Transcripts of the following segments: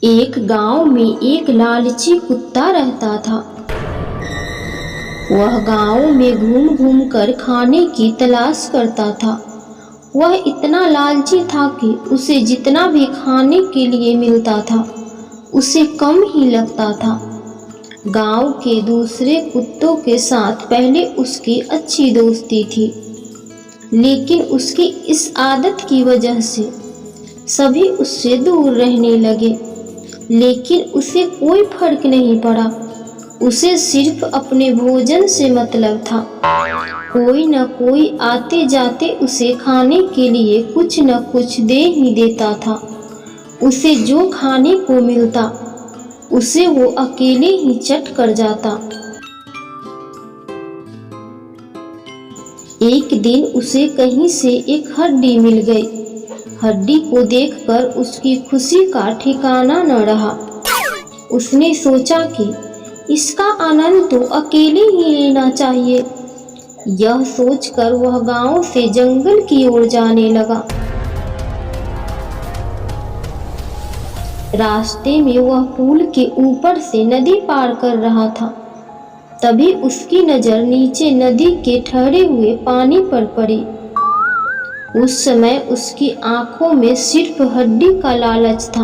एक गांव में एक लालची कुत्ता रहता था। वह गांव में घूम घूम कर खाने की तलाश करता था। वह इतना लालची था कि उसे जितना भी खाने के लिए मिलता था उसे कम ही लगता था। गांव के दूसरे कुत्तों के साथ पहले उसकी अच्छी दोस्ती थी, लेकिन उसकी इस आदत की वजह से सभी उससे दूर रहने लगे। लेकिन उसे कोई फर्क नहीं पड़ा। उसे सिर्फ अपने भोजन से मतलब था। कोई न कोई आते जाते उसे खाने के लिए कुछ न कुछ दे ही देता था। उसे जो खाने को मिलता उसे वो अकेले ही चट कर जाता। एक दिन उसे कहीं से एक हड्डी मिल गई। हड्डी को देखकर उसकी खुशी का ठिकाना न रहा। उसने सोचा कि इसका आनंद तो अकेले ही लेना चाहिए। यह सोचकर वह गांव से जंगल की ओर जाने लगा। रास्ते में वह पुल के ऊपर से नदी पार कर रहा था। तभी उसकी नजर नीचे नदी के ठहरे हुए पानी पर पड़ी। उस समय उसकी आंखों में सिर्फ हड्डी का लालच था।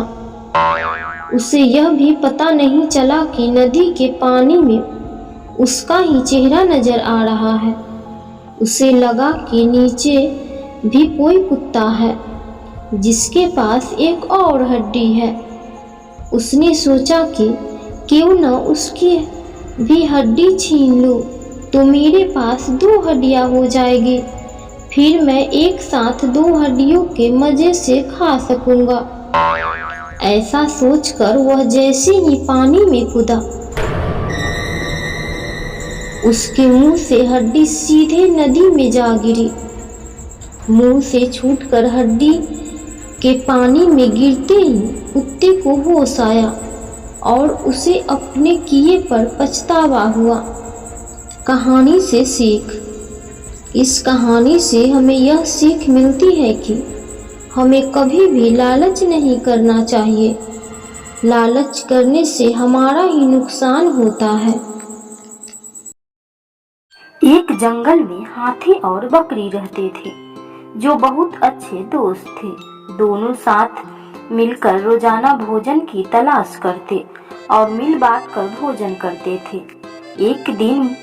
उसे यह भी पता नहीं चला कि नदी के पानी में उसका ही चेहरा नजर आ रहा है। उसे लगा कि नीचे भी कोई कुत्ता है जिसके पास एक और हड्डी है। उसने सोचा कि क्यों न उसकी भी हड्डी छीन लूं, तो मेरे पास 2 हड्डियां हो जाएगी। फिर मैं एक साथ 2 हड्डियों के मजे से खा सकूंगा। ऐसा सोचकर वह जैसे ही पानी में कूदा, उसके मुंह से हड्डी सीधे नदी में जा गिरी। मुंह से छूटकर हड्डी के पानी में गिरते ही कुत्ते को होश आया और उसे अपने किए पर पछतावा हुआ। कहानी से सीख। इस कहानी से हमें यह सीख मिलती है कि हमें कभी भी लालच नहीं करना चाहिए। लालच करने से हमारा ही नुकसान होता है। एक जंगल में हाथी और बकरी रहते थे, जो बहुत अच्छे दोस्त थे। दोनों साथ मिलकर रोजाना भोजन की तलाश करते और मिल बांट कर भोजन करते थे। एक दिन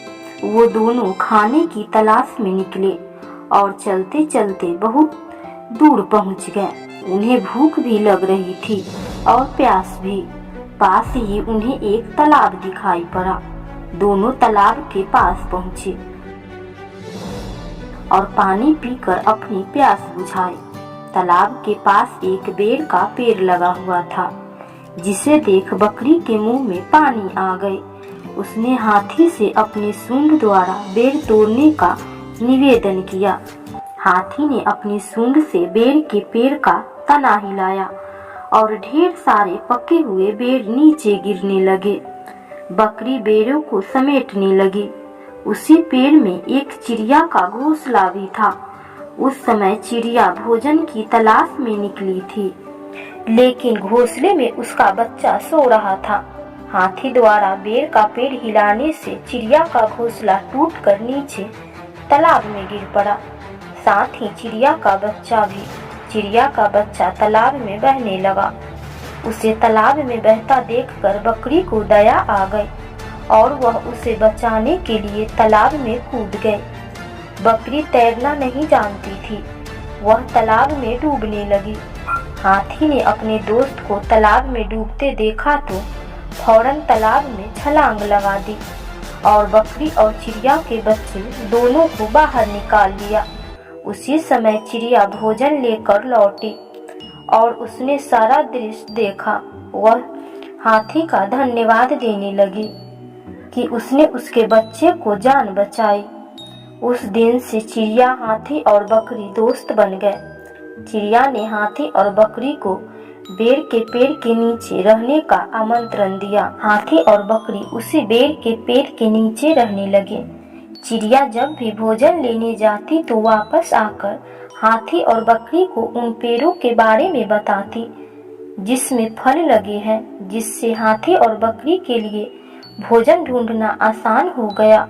वो दोनों खाने की तलाश में निकले और चलते चलते बहुत दूर पहुंच गए। उन्हें भूख भी लग रही थी और प्यास भी। पास ही उन्हें एक तालाब दिखाई पड़ा। दोनों तालाब के पास पहुंचे और पानी पीकर अपनी प्यास बुझाई। तालाब के पास एक बेर का पेड़ लगा हुआ था, जिसे देख बकरी के मुंह में पानी आ गई। उसने हाथी से अपनी सूंड द्वारा बेर तोड़ने का निवेदन किया। हाथी ने अपनी सूंड से बेर के पेड़ का तना हिलाया और ढेर सारे पके हुए बेर नीचे गिरने लगे। बकरी बेरों को समेटने लगी। उसी पेड़ में एक चिड़िया का घोंसला भी था। उस समय चिड़िया भोजन की तलाश में निकली थी, लेकिन घोंसले में उसका बच्चा सो रहा था। हाथी द्वारा बेर का पेड़ हिलाने से चिड़िया का घोंसला टूटकर नीचे तालाब में गिर पड़ा। साथ ही चिड़िया का बच्चा भी। चिड़िया का बच्चा तालाब में बहने लगा। उसे तालाब में बहता देखकर बकरी को दया आ गई और वह उसे बचाने के लिए तालाब में कूद गई। बकरी तैरना नहीं जानती थी। वह तालाब में डूबने लगी। हाथी ने अपने दोस्त को तालाब में डूबते देखा तो फौरन तालाब में छलांग लगा दी और बकरी और चिड़िया के बच्चे दोनों को बाहर निकाल लिया। उसी समय चिड़िया भोजन लेकर लौटी और उसने सारा दृश्य देखा। वह हाथी का धन्यवाद देने लगी कि उसने उसके बच्चे को जान बचाई। उस दिन से चिड़िया, हाथी और बकरी दोस्त बन गए। चिड़िया ने हाथी और बकरी को बेर के पेड़ के नीचे रहने का आमंत्रण दिया। हाथी और बकरी उसी बेर के पेड़ के नीचे रहने लगे। चिड़िया जब भी भोजन लेने जाती तो वापस आकर हाथी और बकरी को उन पेड़ों के बारे में बताती। जिसमें फल लगे हैं, जिससे हाथी और बकरी के लिए भोजन ढूंढना आसान हो गया।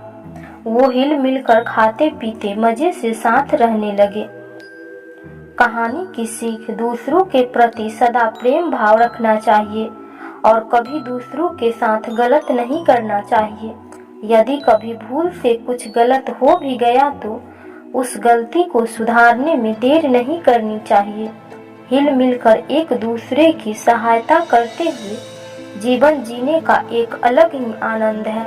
वो हिल मिल कर खाते पीते मजे से साथ रहने लगे। कहानी की सीख: दूसरों के प्रति सदा प्रेम भाव रखना चाहिए और कभी दूसरों के साथ गलत नहीं करना चाहिए। यदि कभी भूल से कुछ गलत हो भी गया तो उस गलती को सुधारने में देर नहीं करनी चाहिए। हिल मिलकर एक दूसरे की सहायता करते हुए जीवन जीने का एक अलग ही आनंद है।